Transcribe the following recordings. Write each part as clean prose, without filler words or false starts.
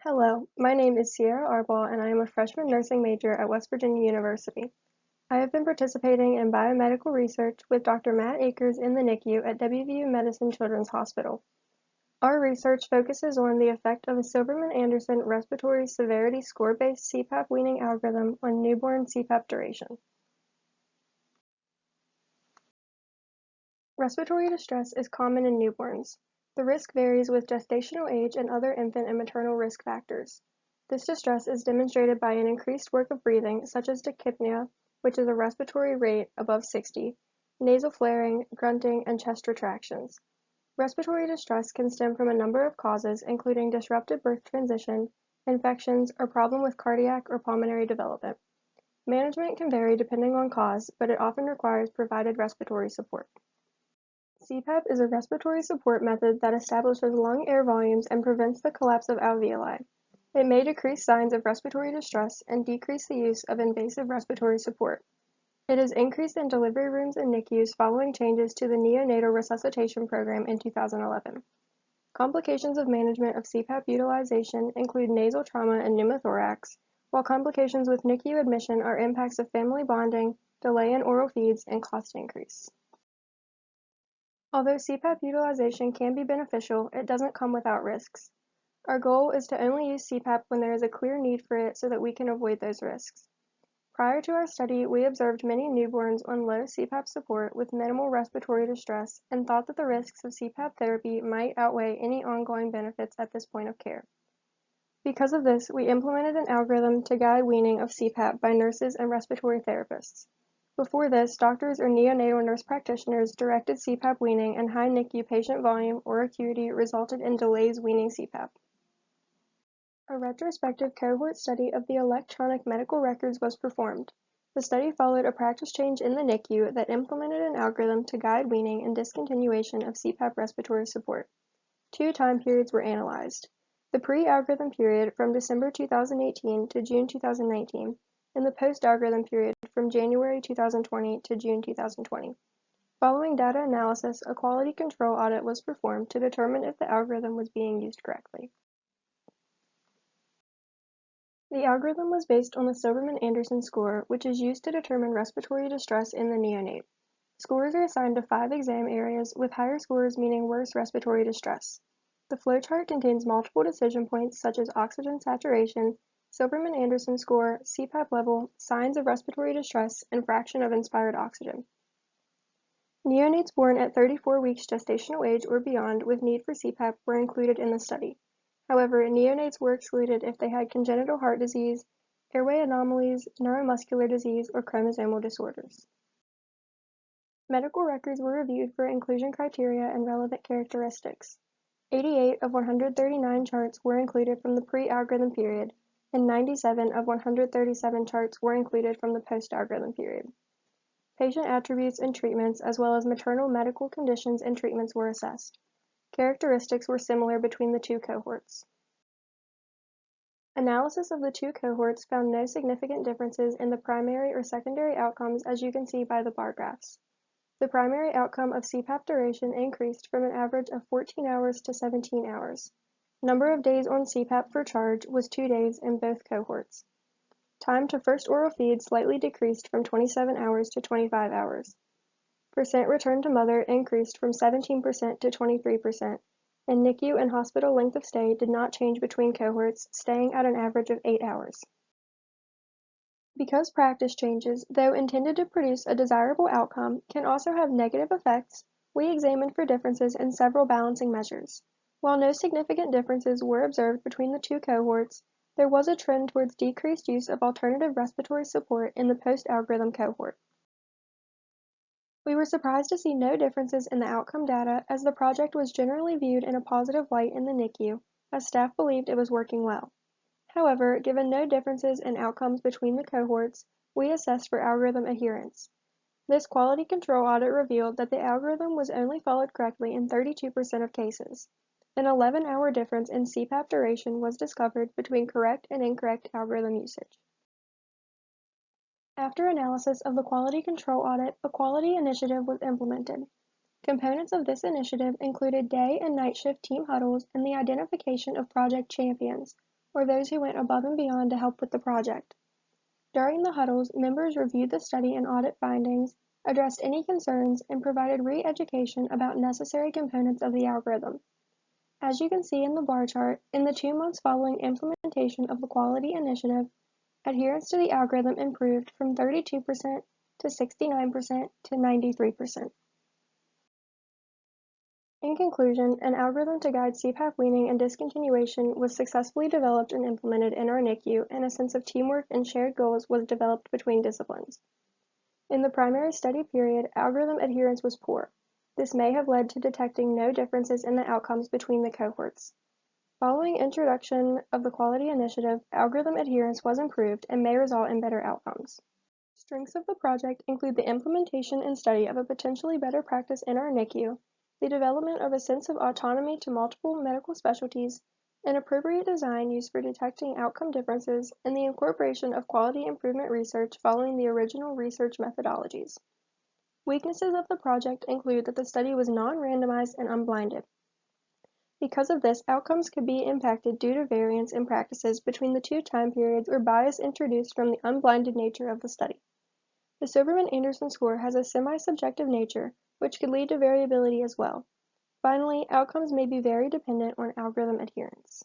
Hello, my name is Sierra Arbaugh and I am a freshman nursing major at West Virginia University. I have been participating in biomedical research with Dr. Matt Akers in the NICU at WVU Medicine Children's Hospital. Our research focuses on the effect of a Silberman-Anderson respiratory severity score-based CPAP weaning algorithm on newborn CPAP duration. Respiratory distress is common in newborns. The risk varies with gestational age and other infant and maternal risk factors. This distress is demonstrated by an increased work of breathing, such as tachypnea, which is a respiratory rate above 60, nasal flaring, grunting, and chest retractions. Respiratory distress can stem from a number of causes, including disrupted birth transition, infections, or problem with cardiac or pulmonary development. Management can vary depending on cause, but it often requires provided respiratory support. CPAP is a respiratory support method that establishes lung air volumes and prevents the collapse of alveoli. It may decrease signs of respiratory distress and decrease the use of invasive respiratory support. It is increased in delivery rooms and NICUs following changes to the neonatal resuscitation program in 2011. Complications of management of CPAP utilization include nasal trauma and pneumothorax, while complications with NICU admission are impacts of family bonding, delay in oral feeds, and cost increase. Although CPAP utilization can be beneficial, it doesn't come without risks. Our goal is to only use CPAP when there is a clear need for it so that we can avoid those risks. Prior to our study, we observed many newborns on low CPAP support with minimal respiratory distress and thought that the risks of CPAP therapy might outweigh any ongoing benefits at this point of care. Because of this, we implemented an algorithm to guide weaning of CPAP by nurses and respiratory therapists. Before this, doctors or neonatal nurse practitioners directed CPAP weaning, and high NICU patient volume or acuity resulted in delays weaning CPAP. A retrospective cohort study of the electronic medical records was performed. The study followed a practice change in the NICU that implemented an algorithm to guide weaning and discontinuation of CPAP respiratory support. 2 time periods were analyzed: the pre-algorithm period from December 2018 to June 2019, and the post-algorithm period from January 2020 to June 2020. Following data analysis, a quality control audit was performed to determine if the algorithm was being used correctly. The algorithm was based on the Silberman-Anderson score, which is used to determine respiratory distress in the neonate. Scores are assigned to 5 exam areas, with higher scores meaning worse respiratory distress. The flowchart contains multiple decision points such as oxygen saturation, Silberman-Anderson score, CPAP level, signs of respiratory distress, and fraction of inspired oxygen. Neonates born at 34 weeks gestational age or beyond with need for CPAP were included in the study. However, neonates were excluded if they had congenital heart disease, airway anomalies, neuromuscular disease, or chromosomal disorders. Medical records were reviewed for inclusion criteria and relevant characteristics. 88 of 139 charts were included from the pre-algorithm period, and 97 of 137 charts were included from the post-algorithm period. Patient attributes and treatments, as well as maternal medical conditions and treatments, were assessed. Characteristics were similar between the 2 cohorts. Analysis of the 2 cohorts found no significant differences in the primary or secondary outcomes, as you can see by the bar graphs. The primary outcome of CPAP duration increased from an average of 14 hours to 17 hours. Number of days on CPAP for charge was 2 days in both cohorts. Time to first oral feed slightly decreased from 27 hours to 25 hours. Percent return to mother increased from 17% to 23%, and NICU and hospital length of stay did not change between cohorts, staying at an average of 8 hours. Because practice changes, though intended to produce a desirable outcome, can also have negative effects, we examined for differences in several balancing measures. While no significant differences were observed between the 2 cohorts, there was a trend towards decreased use of alternative respiratory support in the post-algorithm cohort. We were surprised to see no differences in the outcome data, as the project was generally viewed in a positive light in the NICU, as staff believed it was working well. However, given no differences in outcomes between the cohorts, we assessed for algorithm adherence. This quality control audit revealed that the algorithm was only followed correctly in 32% of cases. An 11-hour difference in CPAP duration was discovered between correct and incorrect algorithm usage. After analysis of the quality control audit, a quality initiative was implemented. Components of this initiative included day and night shift team huddles and the identification of project champions, or those who went above and beyond to help with the project. During the huddles, members reviewed the study and audit findings, addressed any concerns, and provided re-education about necessary components of the algorithm. As you can see in the bar chart, in the 2 months following implementation of the quality initiative, adherence to the algorithm improved from 32% to 69% to 93%. In conclusion, an algorithm to guide CPAP weaning and discontinuation was successfully developed and implemented in our NICU, and a sense of teamwork and shared goals was developed between disciplines. In the primary study period, algorithm adherence was poor. This may have led to detecting no differences in the outcomes between the cohorts. Following introduction of the quality initiative, algorithm adherence was improved and may result in better outcomes. Strengths of the project include the implementation and study of a potentially better practice in our NICU, the development of a sense of autonomy to multiple medical specialties, an appropriate design used for detecting outcome differences, and the incorporation of quality improvement research following the original research methodologies. Weaknesses of the project include that the study was non-randomized and unblinded. Because of this, outcomes could be impacted due to variance in practices between the 2 time periods or bias introduced from the unblinded nature of the study. The Soberman-Anderson score has a semi-subjective nature, which could lead to variability as well. Finally, outcomes may be very dependent on algorithm adherence.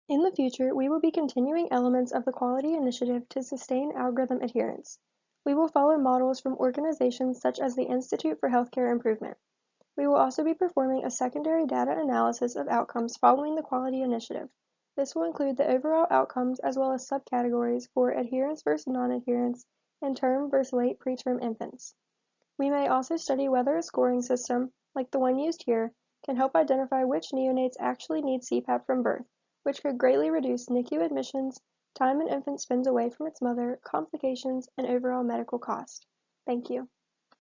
In the future, we will be continuing elements of the quality initiative to sustain algorithm adherence. We will follow models from organizations such as the Institute for Healthcare Improvement. We will also be performing a secondary data analysis of outcomes following the quality initiative. This will include the overall outcomes as well as subcategories for adherence versus non-adherence and term versus late preterm infants. We may also study whether a scoring system, like the one used here, can help identify which neonates actually need CPAP from birth, which could greatly reduce NICU admissions, time an infant spends away from its mother, complications, and overall medical cost. Thank you.